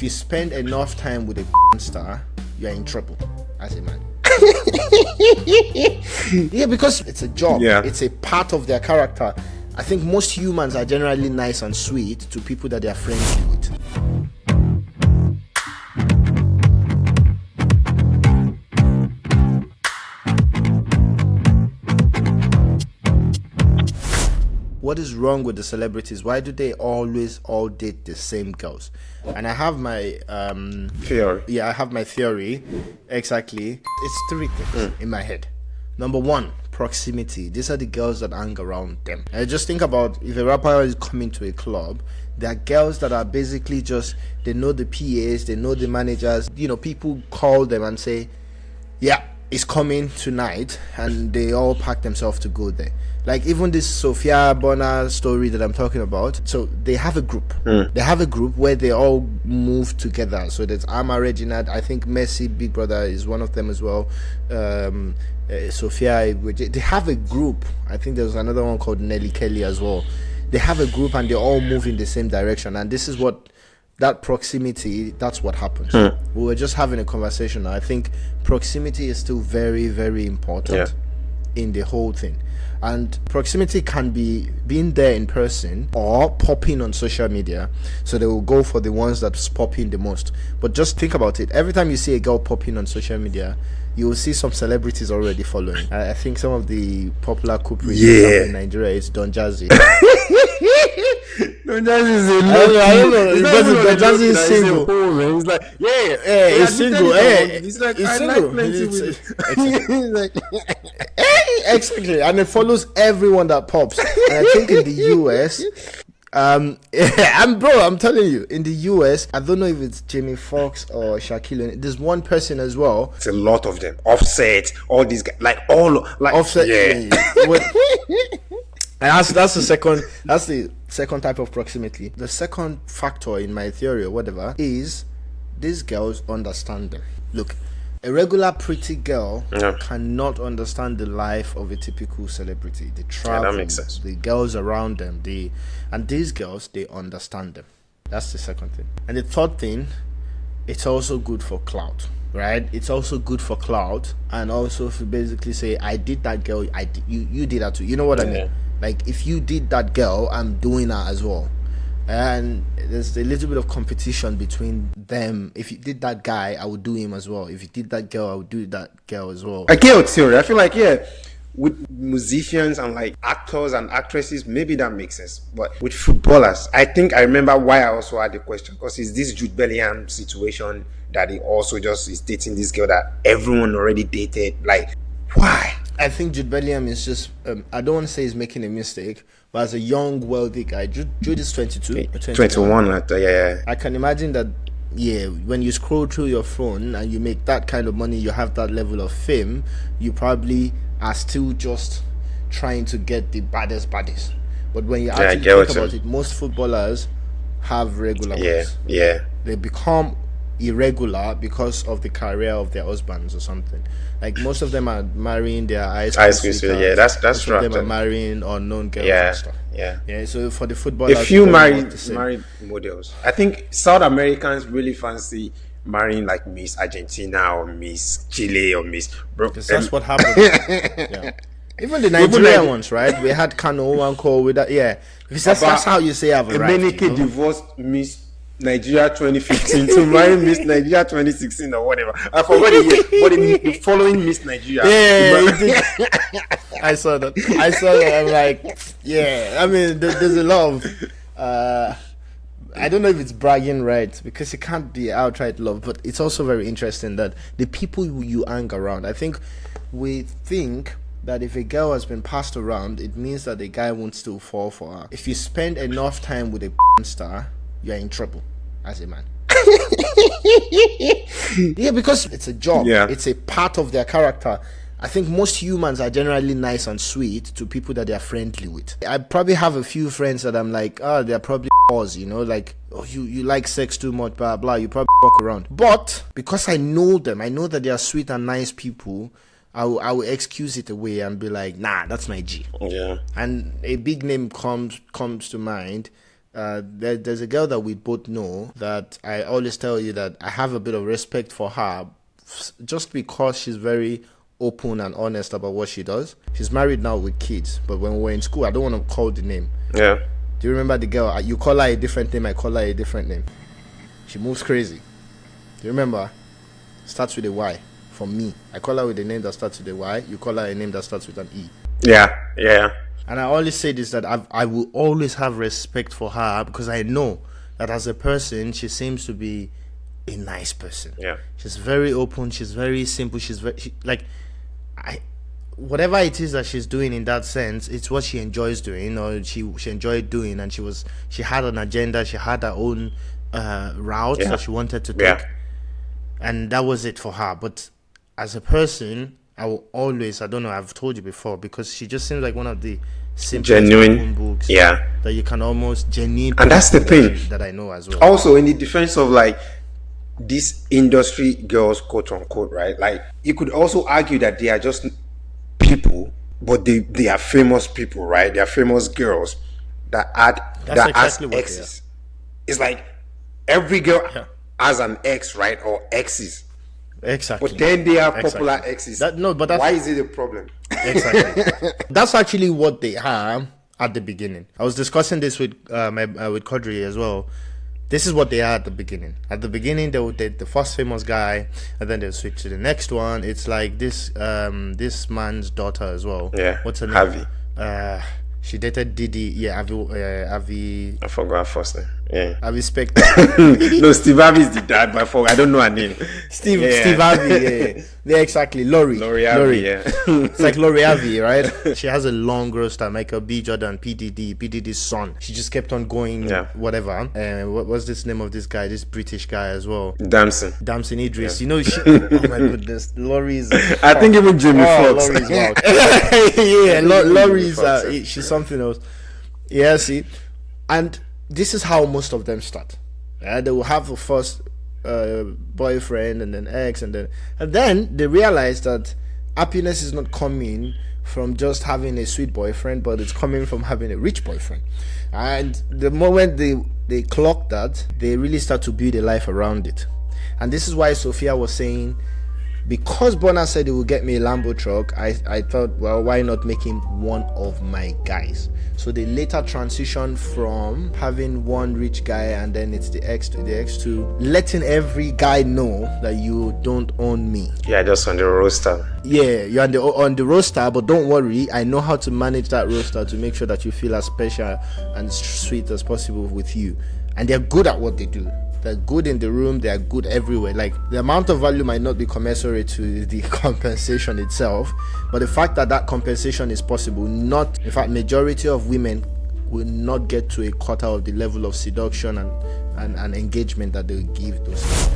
you spend enough time with a star, you're in trouble as a man. Yeah, because it's a job. Yeah. It's a part of their character. I think most humans are generally nice and sweet to people that they are friendly with. What is wrong with the celebrities? Why do they always all date the same girls? And I have my theory. Yeah, I have my theory. Exactly. It's three things in my head. Number one, proximity. These are the girls that hang around them. And just think about if a rapper is coming to a club, there are girls that are basically just, they know the PAs, they know the managers. You know, people call them and say, yeah, it's coming tonight, and they all pack themselves to go there. Like even this Sophia Burna story that I'm talking about. So they have a group. They have a group where they all move together. So there's Ama Regina. I think Messi, Big Brother, is one of them as well. Sophia, they have a group. I think there's another one called Nelly Kelly as well. They have a group and they all move in the same direction. And this is what, that proximity, that's what happens. We were just having a conversation. I think proximity is still very, very important in the whole thing. And proximity can be being there in person or popping on social media. So they will go for the ones that's popping the most. But just think about it. Every time you see a girl popping on social media, you will see some celebrities already following. I think some of the popular culprits in Nigeria is Don Jazzy. Don Jazzy is a I don't know. Because Don Jazzy is single. He's like, he's single. He's like, he's I single. like plenty with He's like, exactly. And it follows everyone that pops. And I think in the US, I'm telling you, in the US, I don't know if it's Jamie Foxx or Shaquille O'Neal. There's one person as well. It's a lot of them. Offset, all these guys, like Offset. Yeah. And that's the second type of proximity. The second factor in my theory or whatever is these girls understand them. Look, a regular pretty girl cannot understand the life of a typical celebrity. The travel, that makes sense. The girls around them, and these girls, they understand them. That's the second thing. And the third thing, it's also good for clout, right? It's also good for clout, and also to basically say, I did that girl, you did that too. You know what I mean? Like if you did that girl, I'm doing that as well. And there's a little bit of competition between them. If you did that guy, I would do him as well. If you did that girl, I would do that girl as well. I get your theory. I feel like with musicians and like actors and actresses, maybe that makes sense. But with footballers, I think I remember why I also had the question, because it's this Jude Bellingham situation that he also just is dating this girl that everyone already dated. Like, why? I think Jude Bellingham is just, I don't want to say he's making a mistake, but as a young, wealthy guy, Jude is 22. 21, I can imagine that, when you scroll through your phone and you make that kind of money, you have that level of fame, you probably are still just trying to get the baddest. But when you actually think about it, most footballers have regular ones. They become irregular because of the career of their husbands or something. Like most of them are marrying their high school sweethearts. That's most true. of them are marrying unknown girls and stuff. So for the footballers, if you married models, I think South Americans really fancy marrying like Miss Argentina or Miss Chile or Miss because that's what happened. Even the Nigerian ones, right? We had Kano one call with that, because that's how you say have a right. Emenike divorced Miss Nigeria 2015 to marry Miss Nigeria 2016 or whatever. I forgot the year, but in following Miss Nigeria. I saw that. I'm like, I mean, there's a lot of I don't know if it's bragging rights, because it can't be outright love, but it's also very interesting that the people you hang around, I think we think that if a girl has been passed around, it means that the guy won't still fall for her. If you spend enough time with a star, you're in trouble as a man. Because it's a job. It's a part of their character. I think most humans are generally nice and sweet to people that they're friendly with. I probably have a few friends that I'm like, they're probably like, you like sex too much, blah blah, you probably walk around. But because I know them, I know that they are sweet and nice people, I will excuse it away and be like, nah, that's my G. And a big name comes to mind. There's a girl that we both know that I always tell you that I have a bit of respect for her, just because she's very open and honest about what she does. She's married now with kids, but when we were in school, I don't want to call the name. Yeah. Do you remember the girl? You call her a different name, I call her a different name. She moves crazy. Do you remember? Starts with a Y. For me, I call her with a name that starts with a Y. You call her a name that starts with an E. Yeah. And I always say this, that I will always have respect for her, because I know that as a person, she seems to be a nice person. Yeah. She's very open. She's very simple. Whatever it is that she's doing in that sense, it's what she enjoys doing, or she enjoyed doing, and she had an agenda. She had her own route that she wanted to take, and that was it for her. But as a person, I will always, I don't know, I've told you before, because she just seems like one of the simplest genuine books that you can almost genuinely, and that's the thing that I know as well. Also, in the defense of like these industry girls, quote unquote, right? Like, you could also argue that they are just people, but they are famous people, right? They are famous girls that has exes. It's like every girl has an ex, right? Or exes. Exactly. But then they are popular exes. Why is it a problem? Exactly. That's actually what they are at the beginning. I was discussing this with with Kodri as well. This is what they are at the beginning. At the beginning, they would date the first famous guy, and then they'll switch to the next one. It's like this man's daughter as well. Yeah. What's her name? Avi. She dated Didi. Yeah, Avi. I forgot her first name. Yeah. Avi Spector. No, Steve Avi is the dad, but I don't know her name. Steve Avi. Yeah, exactly. Lori Avi. Yeah. It's like Lori Avi, right? She has a long roster. Michael B. Jordan, P.D.'s son. She just kept on going. Yeah. Whatever. What was this name of this guy? This British guy as well. Damson Idris. Yeah. You know, oh my goodness, Lori's. I think even Jamie Foxx. Lori's wild. Yeah, Lori's. She's something else. Yeah, see, and this is how most of them start. They will have the first boyfriend, and then ex, and then they realize that happiness is not coming from just having a sweet boyfriend, but it's coming from having a rich boyfriend. And the moment they clock that, they really start to build a life around it. And this is why Sophia was saying, because Burna said he will get me a Lambo truck, I thought, well, why not make him one of my guys? So they later transitioned from having one rich guy, and then it's the X to letting every guy know that you don't own me. Yeah, just on the roster. Yeah, you're on the roster, but don't worry, I know how to manage that roster to make sure that you feel as special and sweet as possible with you. And they're good at what they do. They're good in the room, they're good everywhere. Like, the amount of value might not be commensurate to the compensation itself, but the fact that compensation is possible, in fact, majority of women will not get to a quarter of the level of seduction and engagement that they give those.